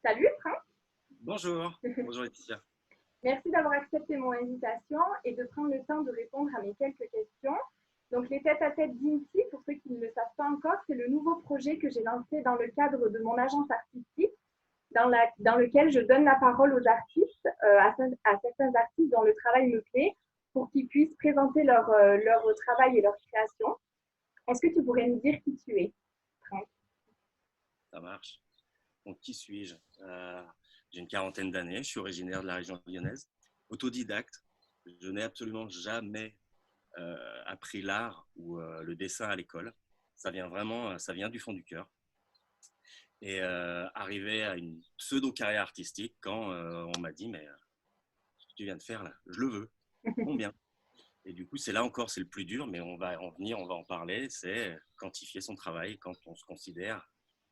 Salut Franck, Bonjour, bonjour Laetitia. merci d'avoir accepté mon invitation et de prendre le temps de répondre à mes quelques questions. Donc les tête-à-tête d'INSI, pour ceux qui ne le savent pas encore, c'est le nouveau projet que j'ai lancé dans le cadre de mon agence artistique, dans lequel je donne la parole aux artistes, à certains artistes dont le travail me plaît, pour qu'ils puissent présenter leur travail et leur création. Est-ce que tu pourrais nous dire qui tu es, Franck? Ça marche. Donc, qui suis-je? J'ai une quarantaine d'années, je suis originaire de la région lyonnaise, autodidacte. Je n'ai absolument jamais appris l'art ou le dessin à l'école. Ça vient vraiment, ça vient du fond du cœur. Et arrivé à une pseudo-carrière artistique quand on m'a dit, mais ce que tu viens de faire là, je le veux, combien? Et du coup, c'est là encore, c'est le plus dur, mais on va en venir, on va en parler, c'est quantifier son travail quand on se considère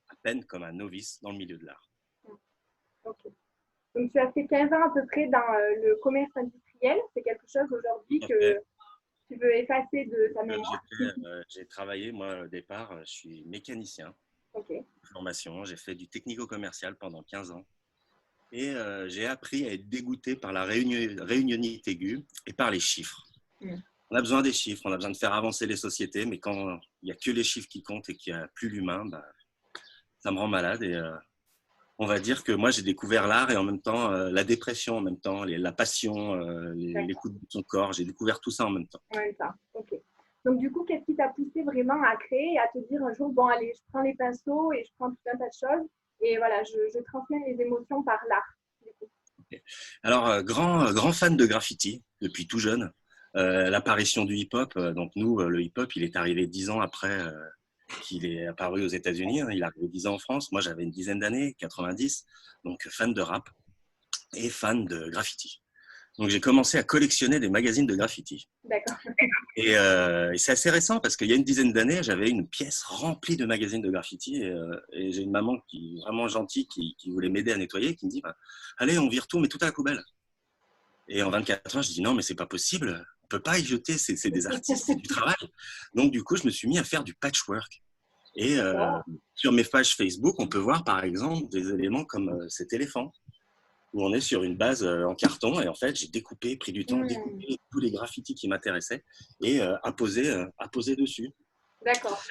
à peine comme un novice dans le milieu de l'art. Ok. Donc tu as fait 15 ans à peu près dans le commerce industriel. C'est quelque chose aujourd'hui Tout à que fait. tu veux effacer de ta J'ai mémoire. j'ai travaillé, moi, au départ, je suis mécanicien Ok. de formation. J'ai fait du technico-commercial pendant 15 ans. Et j'ai appris à être dégoûté par la réunionnite aiguë et par les chiffres. Mm. On a besoin des chiffres, on a besoin de faire avancer les sociétés, mais quand il n'y a que les chiffres qui comptent et qu'il n'y a plus l'humain, bah, ça me rend malade. Et on va dire que moi, j'ai découvert l'art et en même temps la dépression, en même temps la passion, D'accord. l'écoute de son corps. J'ai découvert tout ça en même temps. En même temps. Ok. Donc du coup, qu'est-ce qui t'a poussé vraiment à créer et à te dire un jour, bon allez, je prends les pinceaux et je prends tout un tas de choses et voilà, je transmets les émotions par l'art. Du coup. Alors, grand fan de graffiti depuis tout jeune. L'apparition du hip-hop, donc nous, le hip-hop, il est arrivé 10 ans après qu'il est apparu aux États-Unis. Hein. Il est arrivé 10 ans en France. Moi, j'avais une dizaine d'années, 90, donc fan de rap et fan de graffiti. Donc, j'ai commencé à collectionner des magazines de graffiti. D'accord. Et c'est assez récent parce qu'il y a une dizaine d'années, j'avais une pièce remplie de magazines de graffiti et j'ai une maman qui est vraiment gentille qui voulait m'aider à nettoyer, qui me dit bah, allez, on vire tout, mais tout à la poubelle. Et en 24 heures, je dis non, mais c'est pas possible. On peut pas y jeter. C'est des artistes, c'est du travail. Donc, du coup, je me suis mis à faire du patchwork. Et D'accord. sur mes pages Facebook, on peut voir par exemple des éléments comme cet éléphant, où on est sur une base en carton. Et en fait, j'ai découpé, pris du temps, Hmm. découpé tous les graffitis qui m'intéressaient et à poser dessus. D'accord.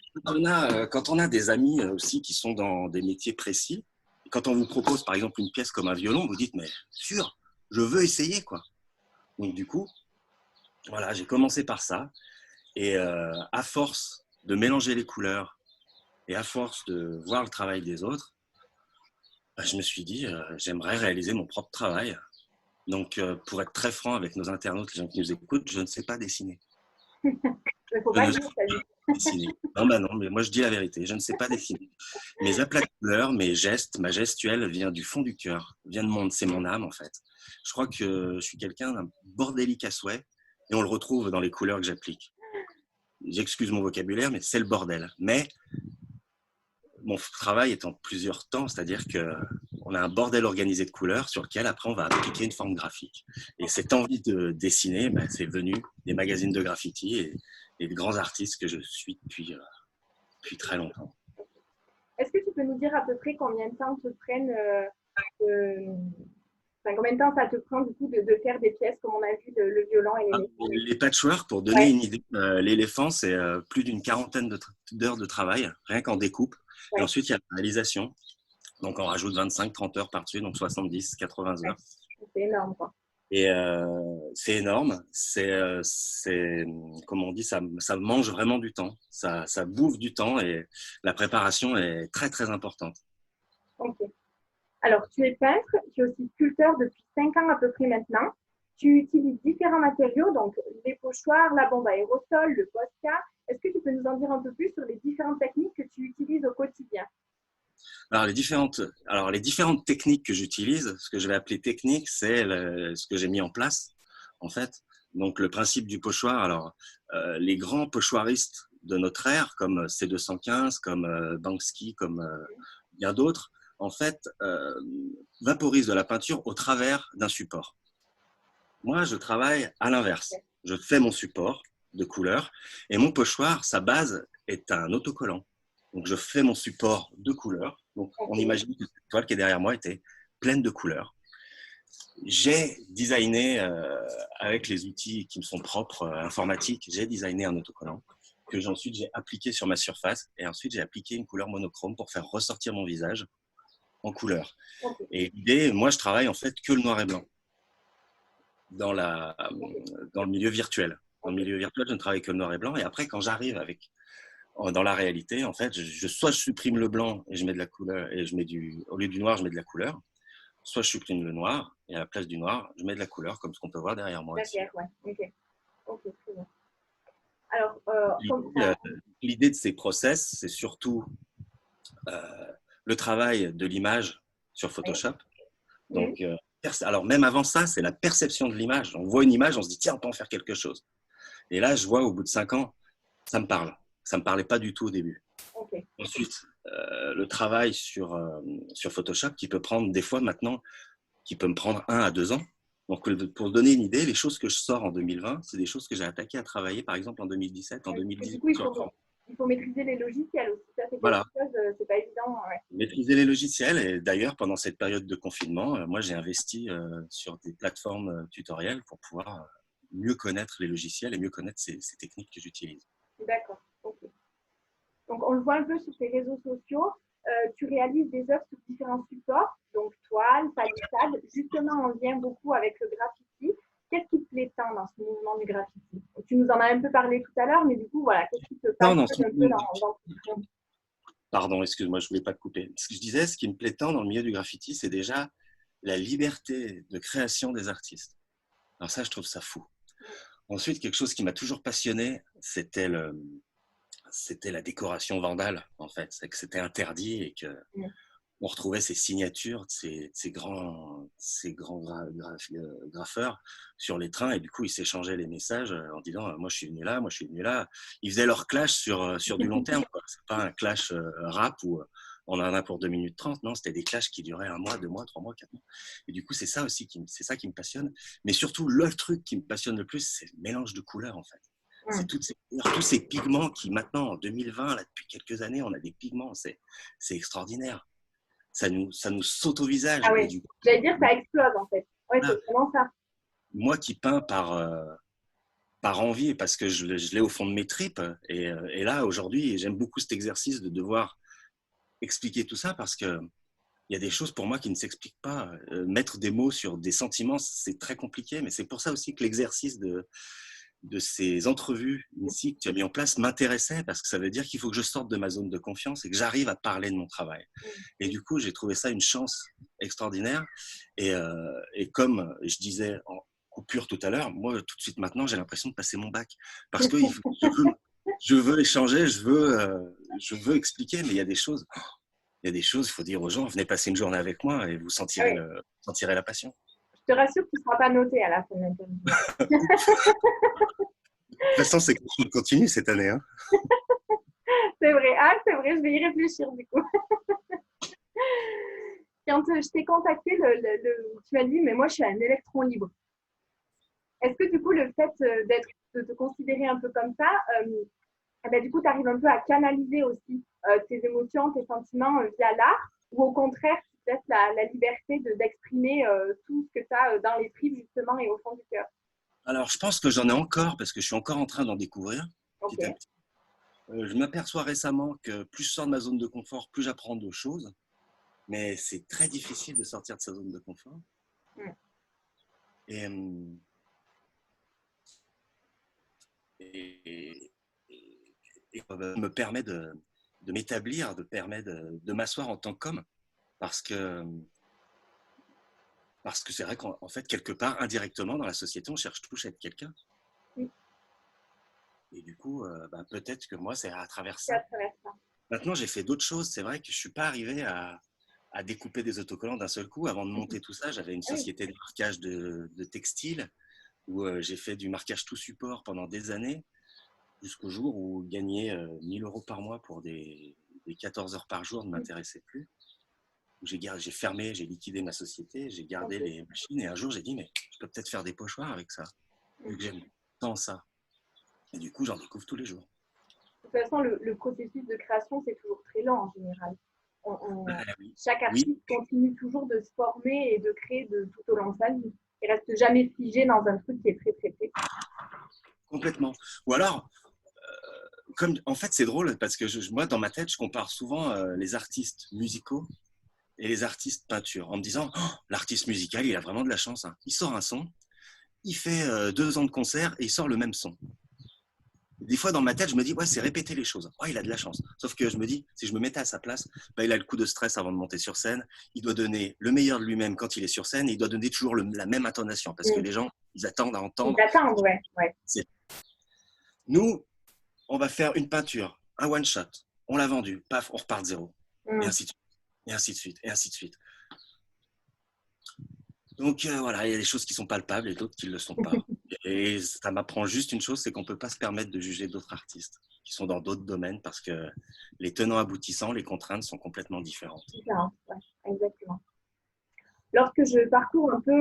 Quand on a des amis aussi qui sont dans des métiers précis, quand on vous propose par exemple une pièce comme un violon, vous dites mais sûr, je veux essayer quoi. Donc du coup, voilà, j'ai commencé par ça. Et à force de mélanger les couleurs et à force de voir le travail des autres, bah, je me suis dit, j'aimerais réaliser mon propre travail. Donc, pour être très franc avec nos internautes, les gens qui nous écoutent, je ne sais pas dessiner. Il ne faut Je pas ne le sais dire, ça dit. pas dessiner. Non, bah non, mais moi je dis la vérité, je ne sais pas dessiner. Mes aplats de couleurs, mes gestes, ma gestuelle vient du fond du cœur, vient de c'est mon âme en fait. Je crois que je suis quelqu'un d'un bordélique à souhait et on le retrouve dans les couleurs que j'applique. J'excuse mon vocabulaire, mais c'est le bordel. Mais mon travail est en plusieurs temps, c'est-à-dire qu'on a un bordel organisé de couleurs sur lequel après on va appliquer une forme graphique. Et cette envie de dessiner, ben, c'est venu des magazines de graffiti et de grands artistes que je suis depuis très longtemps. Est-ce que tu peux nous dire à peu près combien de temps te prennent euh, enfin, combien de temps ça te prend du coup de faire des pièces comme on a vu le violon et les Ah, métiers? les patchwork, pour donner Ouais, une idée, l'éléphant, c'est plus d'une quarantaine d'heures de travail, rien qu'en découpe. Et ouais, ensuite, il y a la réalisation. Donc, on rajoute 25-30 heures par-dessus, donc 70-80 ouais. heures. C'est énorme quoi. Et c'est énorme, comme on dit, ça mange vraiment du temps, ça bouffe du temps et la préparation est très très importante. Ok. Alors, tu es peintre, tu es aussi sculpteur depuis 5 ans à peu près maintenant. Tu utilises différents matériaux, donc les pochoirs, la bombe à aérosol, le Posca. Est-ce que tu peux nous en dire un peu plus sur les différentes techniques que tu utilises au quotidien? Alors les différentes techniques que j'utilise, ce que je vais appeler technique, c'est ce que j'ai mis en place en fait. Donc le principe du pochoir, alors les grands pochoiristes de notre ère, comme C215, comme Banksy, comme bien d'autres, en fait, vaporisent de la peinture au travers d'un support. Moi, je travaille à l'inverse. Je fais mon support de couleur et mon pochoir, sa base est un autocollant. Donc, je fais mon support de couleur Donc, on Ok. imagine que cette toile qui est derrière moi était pleine de couleurs. J'ai designé, avec les outils qui me sont propres, informatiques, j'ai designé un autocollant que ensuite j'ai appliqué sur ma surface et ensuite j'ai appliqué une couleur monochrome pour faire ressortir mon visage en couleur. Ok. Et l'idée, moi je travaille en fait que le noir et blanc dans, Ok. dans le milieu virtuel. Dans le Ok. milieu virtuel, je ne travaille que le noir et blanc et après quand j'arrive dans la réalité, en fait, soit je supprime le blanc et je mets de la couleur et au lieu du noir, je mets de la couleur. Soit je supprime le noir et à la place du noir, je mets de la couleur comme ce qu'on peut voir derrière moi ici. D'accord, ouais. Ok. Ok, très bien. Alors, comme L'idée ça. l'idée de ces process, c'est surtout le travail de l'image sur Ouais. Photoshop. Mhm. Donc, alors même avant ça, c'est la perception de l'image. On voit une image, on se dit tiens, on peut en faire quelque chose. Et là, je vois au bout de 5 ans, ça me parle. Ça me parlait pas du tout au début. Ok. Ensuite, le travail sur Photoshop qui peut prendre des fois maintenant, qui peut me prendre 1 à 2 ans. Donc, pour donner une idée, les choses que je sors en 2020, c'est des choses que j'ai attaqué à travailler, par exemple, en 2017, en Ouais. Et du 2018 coup, sur Chrome. il faut maîtriser les logiciels aussi. Ça, c'est quelque Voilà, chose, c'est pas évident. Ouais. maîtriser les logiciels. Et d'ailleurs, pendant cette période de confinement, moi, j'ai investi sur des plateformes tutoriels pour pouvoir mieux connaître les logiciels et mieux connaître ces techniques que j'utilise. D'accord. Ok. Donc, on le voit un peu sur tes réseaux sociaux. Tu réalises des œuvres sur différents supports, donc toile, palissade, justement en lien beaucoup avec le graffiti. Qu'est-ce qui te plaît tant dans ce mouvement du graffiti? Tu nous en as un peu parlé tout à l'heure, mais du coup, voilà, qu'est-ce qui te Non, non, passionne un peu dans tout ça? pardon, excuse-moi, je ne voulais pas te couper. Ce que je disais, ce qui me plaît tant dans le milieu du graffiti, c'est déjà la liberté de création des artistes. Alors ça, je trouve ça fou. Ensuite, quelque chose qui m'a toujours passionné, c'était la décoration vandale, en fait. C'est que c'était interdit et que on retrouvait ces signatures de ces grands graffeurs sur les trains et du coup, ils s'échangeaient les messages en disant moi, je suis venu là, moi, je suis venu là. Ils faisaient leur clash sur du long terme, quoi. C'est pas un clash rap où on en a pour 2 minutes 30. Non, c'était des clashs qui duraient 1 mois, 2 mois, 3 mois, 4 mois. Et du coup, c'est ça aussi c'est ça qui me passionne. Mais surtout, le truc qui me passionne le plus, c'est le mélange de couleurs, en fait. C'est tous ces pigments qui maintenant, en 2020, là, depuis quelques années, on a des pigments. C'est extraordinaire. Ça nous saute au visage. Ah Et oui, du coup, j'allais dire ça explose en fait. Ouais, là, c'est vraiment ça. moi qui peins par envie et parce que je l'ai au fond de mes tripes, et là, aujourd'hui, j'aime beaucoup cet exercice de devoir expliquer tout ça parce que il y a des choses pour moi qui ne s'expliquent pas. Mettre des mots sur des sentiments, c'est très compliqué, mais c'est pour ça aussi que l'exercice de ces entrevues ici que tu as mis en place m'intéressait parce que ça veut dire qu'il faut que je sorte de ma zone de confiance et que j'arrive à parler de mon travail. Et du coup, j'ai trouvé ça une chance extraordinaire. Et comme je disais en coupure tout à l'heure, moi, tout de suite maintenant, j'ai l'impression de passer mon bac parce que je veux échanger, je veux expliquer, mais il y a des choses, il faut dire aux gens, venez passer une journée avec moi et vous Ah sentirez, oui, sentirez la passion. je te rassure, tu ne seras pas noté à la fin de l'interview. De toute façon, c'est continue cette année. Hein. C'est vrai, ah, c'est vrai, je vais y réfléchir du coup. Quand je t'ai contacté, tu m'as dit, mais moi je suis un électron libre. Est-ce que du coup, le fait de te considérer un peu comme ça, eh ben, du coup, tu arrives un peu à canaliser aussi tes émotions, tes sentiments via l'art, ou au contraire, tu te laisses la liberté d'exprimer tout ce que tu as dans les tripes justement et au fond du cœur? Alors, je pense que j'en ai encore parce que je suis encore en train d'en découvrir Ok, petit à petit. Je m'aperçois récemment que plus je sors de ma zone de confort, plus j'apprends de choses. Mais c'est très difficile de sortir de sa zone de confort. mm. Et, et, et me permet de m'établir, permet de m'asseoir en tant qu'homme. Parce que, parce que c'est vrai qu'en fait, quelque part, indirectement, dans la société, on cherche tous à être quelqu'un. Oui, Et du coup, peut-être que moi, c'est à travers c'est à ça. travers ça. Maintenant, j'ai fait d'autres choses. C'est vrai que je ne suis pas arrivé à découper des autocollants d'un seul coup. Avant de monter tout ça, j'avais une Ah oui, société de marquage de textiles où j'ai fait du marquage tout support pendant des années, jusqu'au jour où gagner 1 000 euros par mois pour des 14 heures par jour ne m'intéressait plus. J'ai fermé, j'ai liquidé ma société, j'ai gardé ok. les machines et un jour j'ai dit, mais je peux peut-être faire des pochoirs avec ça, vu que j'aime tant ça. Et du coup, j'en découvre tous les jours. De toute façon, le processus de création, c'est toujours très lent en général. Oui, Chaque oui, artiste continue toujours de se former et de créer tout au long de sa vie. Il reste jamais figé dans un truc qui est très, très, très. complètement. Ou alors, comme, en fait, c'est drôle parce que moi, dans ma tête, je compare souvent les artistes musicaux et les artistes peinture en me disant, oh, l'artiste musical, il a vraiment de la chance, hein. Il sort un son, il fait 2 ans de concert et il sort le même son. Des fois, dans ma tête, je me dis, ouais, c'est répéter les choses. Ouais, il a de la chance. Sauf que je me dis, si je me mettais à sa place, bah, il a le coup de stress avant de monter sur scène. Il doit donner le meilleur de lui-même quand il est sur scène et il doit donner toujours la même intonation parce que les gens, ils attendent à Ils entendre. attendent, ouais. Ouais. Nous, on va faire une peinture, un one-shot. On l'a vendu, paf, on repart de zéro. Et Mm. ainsi de suite, et ainsi de suite, et ainsi de suite. Donc voilà, il y a des choses qui sont palpables et d'autres qui ne le sont pas. Et ça m'apprend juste une chose, c'est qu'on ne peut pas se permettre de juger d'autres artistes qui sont dans d'autres domaines parce que les tenants aboutissants, les contraintes sont complètement différentes. Différent, ouais, exactement. Lorsque je parcours un peu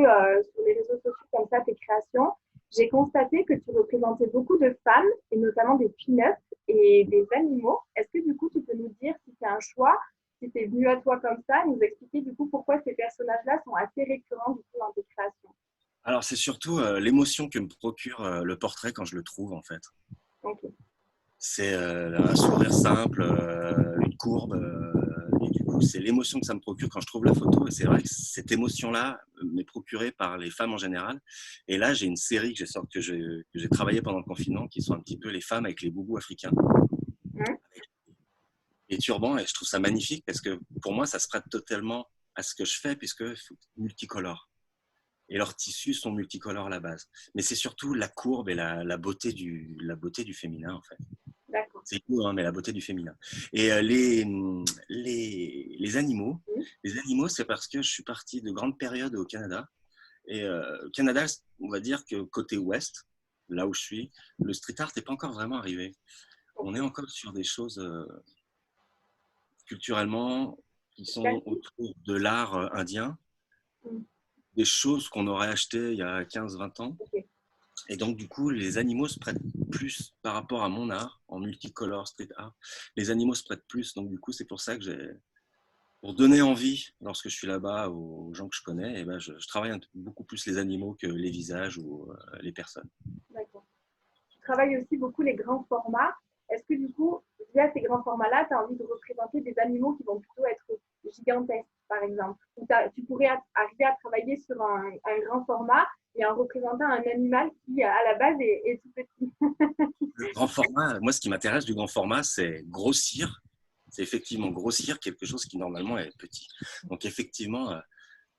sur les réseaux sociaux comme ça, tes créations, j'ai constaté que tu représentais beaucoup de femmes, et notamment des pin-ups et des animaux. Est-ce que du coup, tu peux nous dire si c'est un choix, si c'est venu à toi comme ça, et nous expliquer du coup pourquoi ces personnages-là sont assez récurrents du coup dans tes créations? Alors c'est surtout l'émotion que me procure le portrait quand je le trouve en fait. Ok. C'est un sourire simple, une courbe. Et du coup, c'est l'émotion que ça me procure quand je trouve la photo. Et c'est vrai que cette émotion-là m'est procurée par les femmes en général. Et là, j'ai une série que j'ai travaillé pendant le confinement, qui sont un petit peu les femmes avec les boubous africains, Hum, les turbans. Et je trouve ça magnifique parce que pour moi, ça se prête totalement à ce que je fais, puisque c'est multicolore. Et leurs tissus sont multicolores à la base. Mais c'est surtout la courbe et la beauté du féminin, en fait. d'accord. C'est cool, hein, mais la beauté du féminin. Et les animaux, Hum, c'est parce que je suis parti de grandes périodes au Canada. Et au Canada, on va dire que côté ouest, là où je suis, le street art n'est pas encore vraiment arrivé. On est ok. encore sur des choses culturellement qui sont Classique. autour de l'art indien, Hum, des choses qu'on aurait achetées il y a 15-20 ans. ok. Et donc, du coup, les animaux se prêtent plus par rapport à mon art, en multicolore street art. Les animaux se prêtent plus. Donc, du coup, c'est pour ça que pour donner envie, lorsque je suis là-bas, aux gens que je connais, eh ben, je travaille beaucoup plus les animaux que les visages ou les personnes. D'accord. Tu travailles aussi beaucoup les grands formats. Est-ce que du coup, via ces grands formats-là, tu as envie de représenter des animaux qui vont plutôt être gigantesques, par exemple? Ou tu pourrais arriver à travailler sur un grand format et en représentant un animal qui, à la base, est tout petit. Le grand format, moi, ce qui m'intéresse du grand format, c'est grossir. C'est effectivement grossir quelque chose qui, normalement, est petit. Donc, effectivement,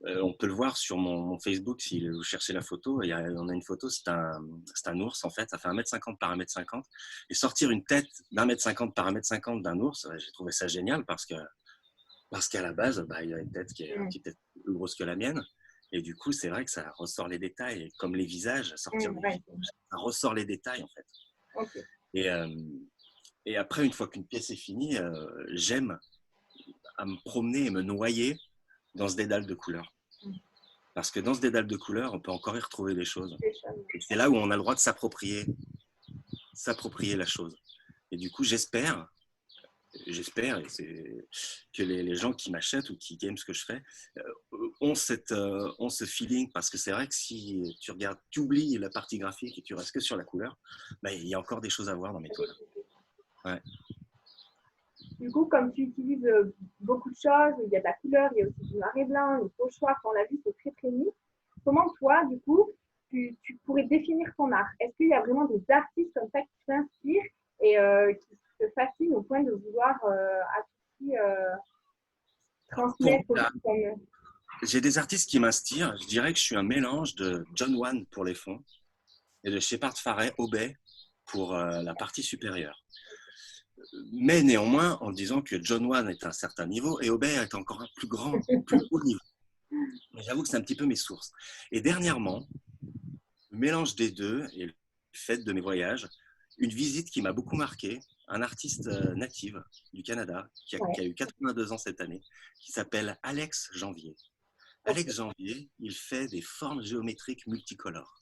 on peut le voir sur mon Facebook si vous cherchez la photo. On a une photo, c'est un ours en fait, ça fait 1,50 m par 1,50 m. Et sortir une tête d'1,50 m par 1,50 m d'un ours, j'ai trouvé ça génial parce qu'à la base, bah, il y a une tête qui est un petit peu plus grosse que la mienne. Et du coup, c'est vrai que ça ressort les détails. Et comme les visages, sortir des Ouais, visages, ça ressort les détails en fait. ok. Et, et après, une fois qu'une pièce est finie, j'aime à me promener et me noyer dans ce dédale de couleurs. Parce que dans ce dédale de couleurs, on peut encore y retrouver des choses. Et c'est là où on a le droit de s'approprier la chose. Et du coup, j'espère et que les gens qui m'achètent ou qui aiment ce que je fais ont ce feeling. Parce que c'est vrai que si tu regardes, tu oublies la partie graphique et tu restes que sur la couleur, bah, il y a encore des choses à voir dans mes toiles. Ouais. Du coup, comme tu utilises beaucoup de choses, il y a de la couleur, il y a aussi du noir et blanc, il faut choix, on l'a vu, c'est très très niche. Comment toi, du coup, tu pourrais définir ton art? Est-ce qu'il y a vraiment des artistes comme ça qui t'inspirent et qui te fascinent au point de vouloir à tout prix Pour transmettre moi, aussi comme... j'ai des artistes qui m'inspirent. Je dirais que je suis un mélange de John Wan pour les fonds et de Shepard Fairey Obey pour la partie supérieure. Mais néanmoins, en disant que John Wan est à un certain niveau et Obey est encore un plus haut niveau. Mais j'avoue que c'est un petit peu mes sources. Et dernièrement, le mélange des deux et le fait de mes voyages, une visite qui m'a beaucoup marqué, un artiste natif du Canada qui Ouais, a eu 82 ans cette année, qui s'appelle Alex Janvier. ok. Alex Janvier, il fait des formes géométriques multicolores.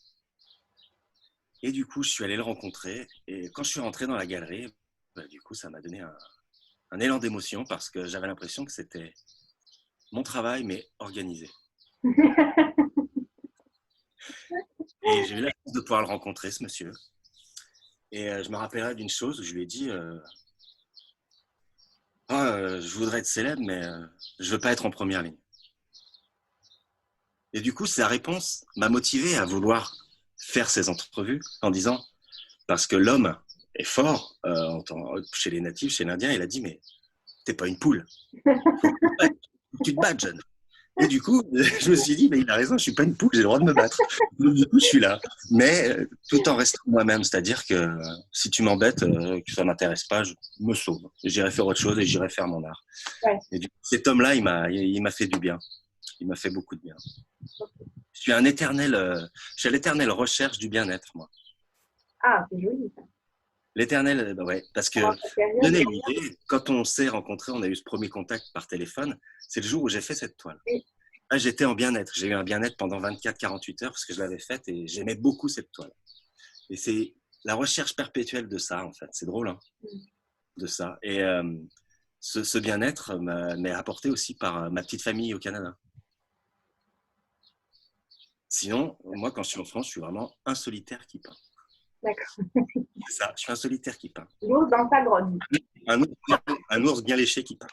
Et du coup, je suis allé le rencontrer. Et quand je suis rentré dans la galerie, bah, du coup, ça m'a donné un élan d'émotion parce que j'avais l'impression que c'était mon travail, mais organisé. Et j'ai eu la chance de pouvoir le rencontrer, ce monsieur. Et je me rappellerai d'une chose où je lui ai dit je voudrais être célèbre, mais je veux pas être en première ligne. Et du coup, sa réponse m'a motivé à vouloir faire ces entrevues en disant, parce que l'homme est fort, chez les natifs, chez l'Indien, il a dit, mais t'es pas une poule. Faut que tu te battes, jeune. Et du coup, je me suis dit, mais il a raison, je suis pas une poule, j'ai le droit de me battre. Donc, du coup, je suis là. Mais tout en restant moi-même, c'est-à-dire que si tu m'embêtes, que ça m'intéresse pas, je me sauve. J'irai faire autre chose et j'irai faire mon art. Ouais. Et du coup, cet homme-là, il m'a fait du bien. Il m'a fait beaucoup de bien. Je suis je suis à l'éternelle recherche du bien-être, moi. Ah, c'est joli ça. L'éternel, bah ouais, parce que, donner une idée, quand on s'est rencontrés, on a eu ce premier contact par téléphone, c'est le jour où j'ai fait cette toile. Oui. Là, j'étais en bien-être. J'ai eu un bien-être pendant 24-48 heures parce que je l'avais faite et j'aimais beaucoup cette toile. Et c'est la recherche perpétuelle de ça, en fait. C'est drôle, hein, de ça. Et ce bien-être m'est apporté aussi par ma petite famille au Canada. Sinon, moi, quand je suis en France, je suis vraiment un solitaire qui peint. D'accord. C'est ça, je suis un solitaire qui peint. L'ours dans sa grotte. Un ours bien léché qui peint.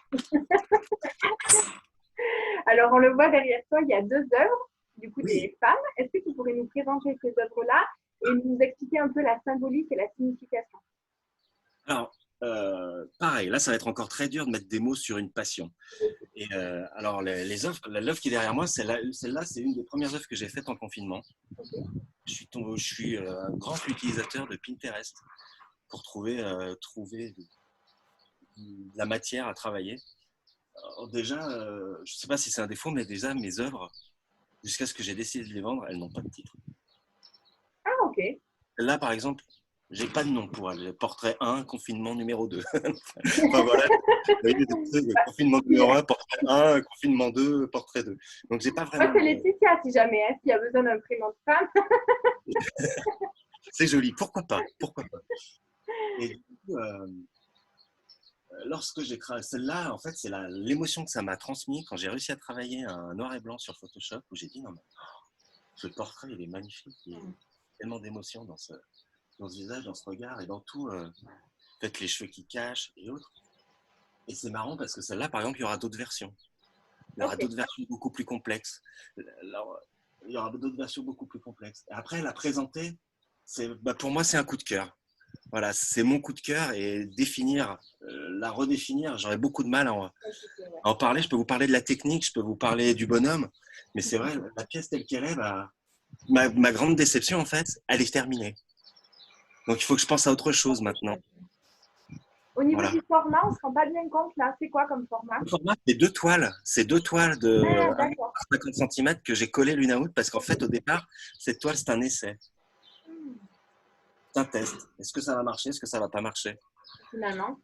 Alors, on le voit derrière toi, il y a 2 œuvres, du coup, Oui. des femmes. Est-ce que tu pourrais nous présenter ces œuvres-là et nous expliquer un peu la symbolique et la signification? Alors, pareil, là, ça va être encore très dur de mettre des mots sur une passion. Et alors, l'œuvre qui est derrière moi, celle-là, c'est une des premières œuvres que j'ai faites en confinement. Okay. Je suis un grand utilisateur de Pinterest pour trouver de la matière à travailler. Alors déjà, je ne sais pas si c'est un défaut, mais déjà, mes œuvres, jusqu'à ce que j'ai décidé de les vendre, elles n'ont pas de titre. Ah, ok. Là, par exemple, j'ai pas de nom pour elle. Portrait 1, confinement numéro 2. Enfin voilà, confinement numéro 1, portrait 1, confinement 2, portrait 2. Donc j'ai pas vraiment. Moi, c'est Laetitia, si jamais, hein, s'il y a besoin d'un prénom de femme. C'est joli, pourquoi pas, pourquoi pas. Et du coup, lorsque j'ai créé celle-là, en fait, c'est l'émotion que ça m'a transmis quand j'ai réussi à travailler un noir et blanc sur Photoshop, où j'ai dit non mais ce portrait il est magnifique, il y a tellement d'émotions dans ce visage, dans ce regard et dans tout, peut-être les cheveux qui cachent et autres. Et c'est marrant parce que celle-là, par exemple, il y aura d'autres versions. Il y aura d'autres versions beaucoup plus complexes. Alors, il y aura d'autres versions beaucoup plus complexes. Et après, la présenter, pour moi, c'est un coup de cœur. Voilà, c'est mon coup de cœur et la redéfinir, j'aurais beaucoup de mal à en parler. Je peux vous parler de la technique, je peux vous parler du bonhomme, mais c'est vrai, la pièce telle qu'elle est, ma grande déception, en fait, elle est terminée. Donc, il faut que je pense à autre chose maintenant. Au niveau du format, on ne se rend pas bien compte là. C'est quoi comme format? Le format, c'est 2 toiles. C'est 2 toiles de 50 cm que j'ai collées l'une à l'autre parce qu'en fait, au départ, cette toile, c'est un essai. C'est un test. Est-ce que ça va marcher? Est-ce que ça ne va pas marcher? Finalement.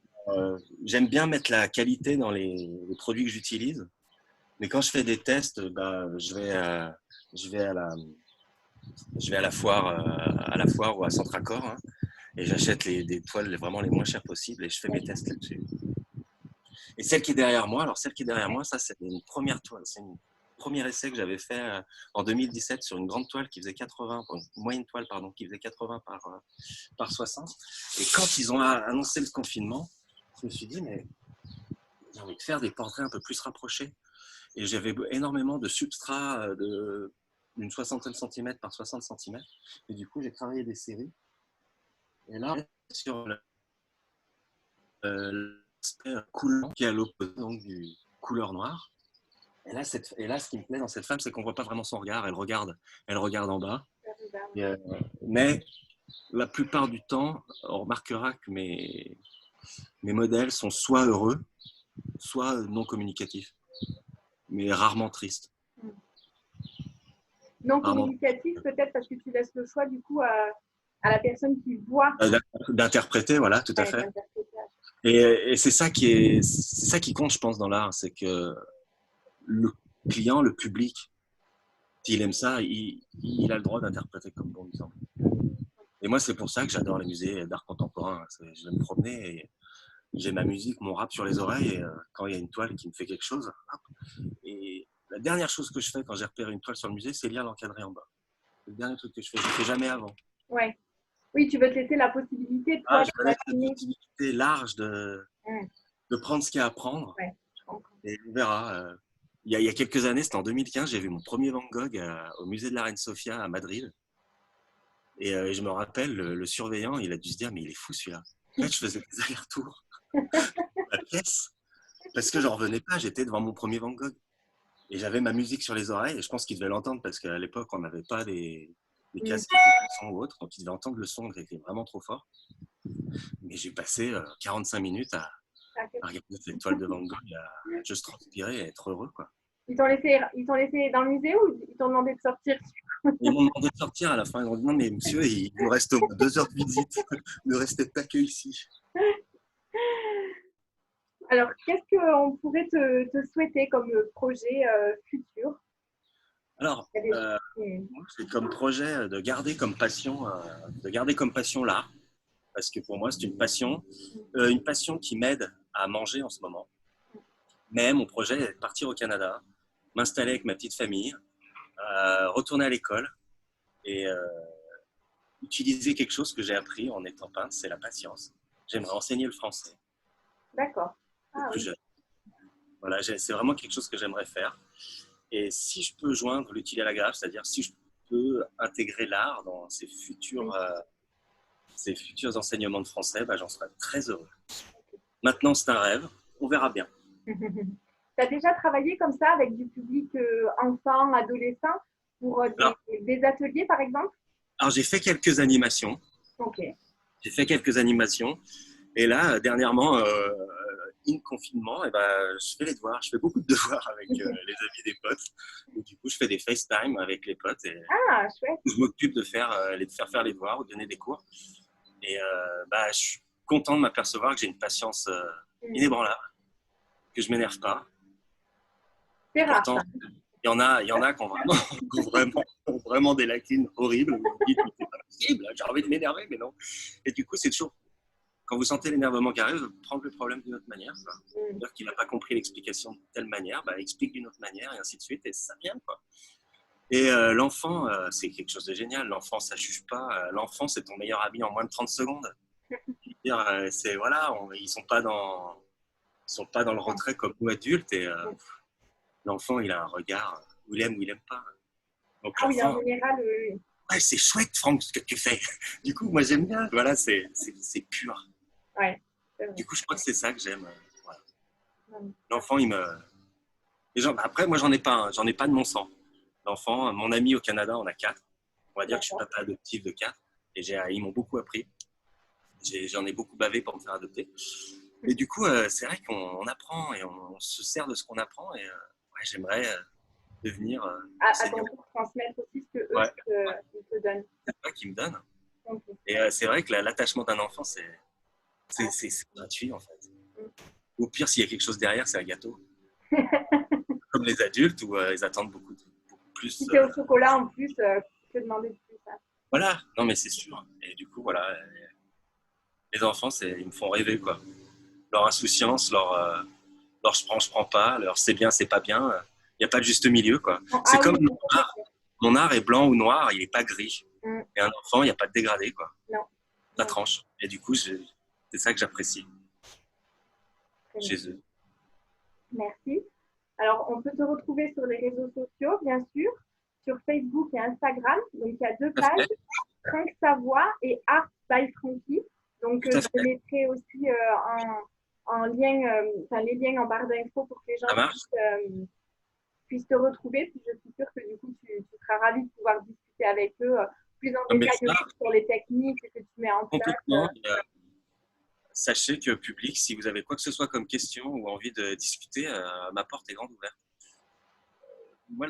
J'aime bien mettre la qualité dans les produits que j'utilise. Mais quand je fais des tests, je vais à la foire ou à Centracor, hein, et j'achète des toiles vraiment les moins chères possibles et je fais mes tests là-dessus. Et celle qui est derrière moi, ça c'est une première toile, c'est un premier essai que j'avais fait en 2017 sur une grande toile qui faisait 80, une moyenne toile pardon, qui faisait 80 par 60. Et quand ils ont annoncé le confinement, je me suis dit mais j'ai envie de faire des portraits un peu plus rapprochés. Et j'avais énormément de substrats d'une 60aine centimètre par 60 cm. Et du coup, j'ai travaillé des séries. Et là, sur l'aspect coulant qui est à l'opposé donc, du couleur noire. Et là, ce qui me plaît dans cette femme, c'est qu'on ne voit pas vraiment son regard. Elle regarde en bas. Mais la plupart du temps, on remarquera que mes modèles sont soit heureux, soit non communicatifs, mais rarement tristes. Non communicatif, peut-être parce que tu laisses le choix du coup à la personne qui voit. D'interpréter, voilà, tout à fait. Et c'est ça qui compte, je pense, dans l'art, c'est que le client, le public, s'il aime ça, il a le droit d'interpréter comme bon lui semble. Et moi, c'est pour ça que j'adore les musées d'art contemporain. Je vais me promener et j'ai ma musique, mon rap sur les oreilles, et quand il y a une toile qui me fait quelque chose, hop. Et la dernière chose que je fais quand j'ai repéré une toile sur le musée, c'est lire l'encadré en bas. C'est le dernier truc que je fais. Je ne fais jamais avant. Ouais. Oui, tu veux te laisser la possibilité, Ah, toi, je me laisse la d'imaginer. possibilité large Mmh. de prendre ce qu'il y a à prendre, Ouais, je comprends. et on verra. Il y a quelques années, c'était en 2015, j'ai vu mon premier Van Gogh au musée de la Reine Sofia à Madrid. Et je me rappelle, le surveillant, il a dû se dire, mais il est fou celui-là. En fait, je faisais des allers-retours à la pièce parce que j'en revenais pas. J'étais devant mon premier Van Gogh et j'avais ma musique sur les oreilles. Et je pense qu'il devait l'entendre parce qu'à l'époque, on n'avait pas des Mmh. casques qui écoutaient le son ou autre. Donc, il devait entendre le son qui était vraiment trop fort. Mais j'ai passé 45 minutes à regarder cette toile de Van Gogh, à juste transpirer et être heureux, quoi. Ils t'ont laissé dans le musée ou ils t'ont demandé de sortir? Ils m'ont demandé de sortir à la fin. Ils m'ont dit, non, mais monsieur, il nous reste au moins 2 heures de visite. Ne restez pas que ici. Alors, qu'est-ce qu'on pourrait te souhaiter comme projet futur? Alors, Il y a des- moi, c'est comme projet de garder comme passion l'art, parce que pour moi, c'est une passion qui m'aide à manger en ce moment. Mais mon projet est de partir au Canada, m'installer avec ma petite famille, retourner à l'école et utiliser quelque chose que j'ai appris en étant peintre, c'est la patience. J'aimerais enseigner le français D'accord. aux Ah plus oui. jeunes. Voilà, c'est vraiment quelque chose que j'aimerais faire. Et si je peux joindre l'utile à l'agréable, c'est-à-dire si je peux intégrer l'art dans Oui. ces futurs enseignements de français, bah, j'en serais très heureux. Maintenant, c'est un rêve, on verra bien. Tu as déjà travaillé comme ça avec du public enfant, adolescent, pour Alors, des ateliers, par exemple? alors, j'ai fait quelques animations. Ok. J'ai fait quelques animations. Et là, dernièrement, in confinement, et ben, je fais les devoirs. Je fais beaucoup de devoirs avec les amis des potes. Et du coup, je fais des FaceTime avec les potes. Et Ah, chouette. je m'occupe de faire les devoirs ou de donner des cours. Et bah, je suis content de m'apercevoir que j'ai une patience inébranlable, que je m'énerve pas. C'est Et rare, pourtant, ça. il y en a qui ont vraiment, qui ont vraiment des lacunes horribles. Vous vous dites, mais c'est pas possible, j'ai envie de m'énerver, mais non. Et du coup, c'est toujours, quand vous sentez l'énervement qui arrive, prendre le problème d'une autre manière. C'est-à-dire qu'il n'a pas compris l'explication de telle manière, bah, explique d'une autre manière, et ainsi de suite, et ça vient, quoi. Et l'enfant, c'est quelque chose de génial. L'enfant, ça ne juge pas. L'enfant, c'est ton meilleur ami en moins de 30 secondes. C'est, voilà, ils sont pas dans le retrait comme nous adultes. Et l'enfant, il a un regard où il aime ou il aime pas. Donc Ah oui, en l'enfant, général, ouais, c'est chouette, Franck, ce que tu fais. Du coup, moi, j'aime bien. Voilà, c'est pur. ouais, c'est vrai. Du coup, je crois que c'est ça que j'aime. Voilà. Ouais. L'enfant, il me. Après, moi, j'en ai pas, hein. J'en ai pas de mon sang. L'enfant, mon ami au Canada, on a 4. On va dire que je suis D'accord. papa adoptif de 4. Et ils m'ont beaucoup appris. J'en ai beaucoup bavé pour me faire adopter. Et du coup, c'est vrai qu'on apprend et on se sert de ce qu'on apprend. Et ouais, j'aimerais devenir À enseignant. ton tour, transmettre aussi ce que eux Ouais, ils te donnent. c'est ça qui me donne. Ok. Et c'est vrai que l'attachement d'un enfant, Ah, c'est gratuit en fait. mm. Au pire, s'il y a quelque chose derrière, c'est un gâteau. Comme les adultes où ils attendent beaucoup Si plus. c'est au chocolat en plus, que demander de plus, hein. Voilà, non mais c'est sûr. Et du coup, voilà, les enfants, ils me font rêver quoi. Leur insouciance, leur je prends pas, leur c'est bien, c'est pas bien. Il n'y a pas de juste milieu quoi. Bon, C'est ah comme oui, mon art est blanc ou noir, il n'est pas gris. mm, Et un enfant, il n'y a pas de dégradé quoi. non, Ça non, tranche. Et du coup, c'est ça que j'apprécie très bien. chez eux. Merci. Alors, on peut te retrouver sur les réseaux sociaux, bien sûr, sur Facebook et Instagram. Donc, il y a deux Tout à pages, fait. Franck Savoie et Art by Frankie. Donc, Tout à je fait. mettrai aussi en lien, enfin, les liens en barre d'infos pour que les Ça gens marche. puissent te retrouver. Puis, je suis sûre que du coup, tu seras ravi de pouvoir discuter avec eux plus en Non, mais détail ça, aussi sur les techniques que tu mets en place. complètement. Sachez que public, si vous avez quoi que ce soit comme question ou envie de discuter, ma porte est grande ouverte. Moi,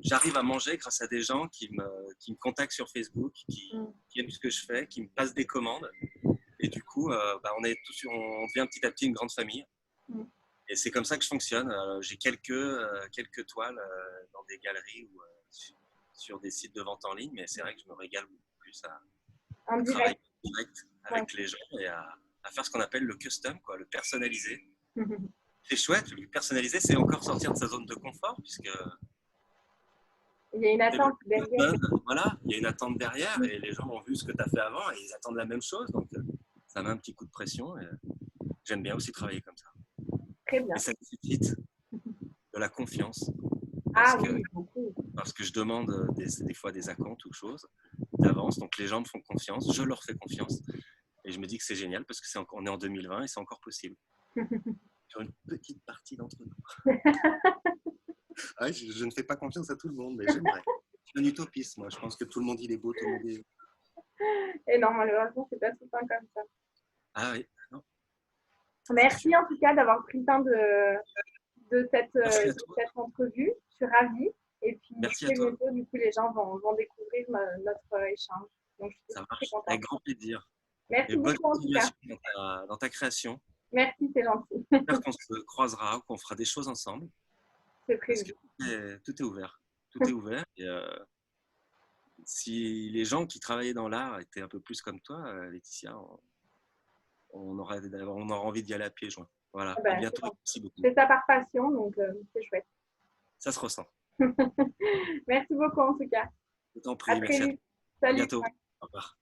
j'arrive à manger grâce à des gens qui me contactent sur Facebook, Mm. qui aiment ce que je fais, qui me passent des commandes. Et du coup, bah, on devient petit à petit une grande famille. Mm. Et c'est comme ça que je fonctionne. J'ai quelques toiles dans des galeries ou sur des sites de vente en ligne, mais c'est vrai que je me régale beaucoup plus En à travailler direct. en direct Ouais. avec les gens et à à faire ce qu'on appelle le custom, quoi, le personnalisé. C'est chouette, le personnalisé, c'est encore sortir de sa zone de confort, puisque Il y a une attente derrière. voilà, il y a une attente derrière et les gens ont vu ce que tu as fait avant et ils attendent la même chose. Donc, ça met un petit coup de pression. Et j'aime bien aussi travailler comme ça. Très bien. Mais ça nécessite de la confiance. Oui, beaucoup. Parce que je demande des fois des acomptes ou choses d'avance. Donc, les gens me font confiance, je leur fais confiance. Et je me dis que c'est génial parce qu'on est en 2020 et c'est encore possible. Sur une petite partie d'entre nous. Je ne fais pas confiance à tout le monde, mais j'aimerais. Je suis un utopiste, moi. Je pense que tout le monde, il est beau, tout le monde est... Et non, malheureusement, c'est pas tout le temps comme ça. Ah oui, non. Merci en tout cas d'avoir pris le temps de cette entrevue. Je suis ravie. Et puis, merci à très toi. bientôt, du coup, les gens vont découvrir notre échange. Donc, je suis Ça très marche. contente. Avec grand plaisir. Merci Et bonne beaucoup en tout cas. continuation dans ta création. Merci, c'est gentil. J'espère qu'on se croisera, qu'on fera des choses ensemble. C'est Parce que prévu. tout est ouvert. Tout est ouvert. Et, si les gens qui travaillaient dans l'art étaient un peu plus comme toi, Laetitia, on aura envie d'y aller à pieds joints. Voilà. À bientôt. Merci beaucoup. C'est ça par passion, donc c'est chouette. Ça se ressent. Merci beaucoup en tout cas. Je t'en prie. À très vite. À Salut. bientôt. Au revoir.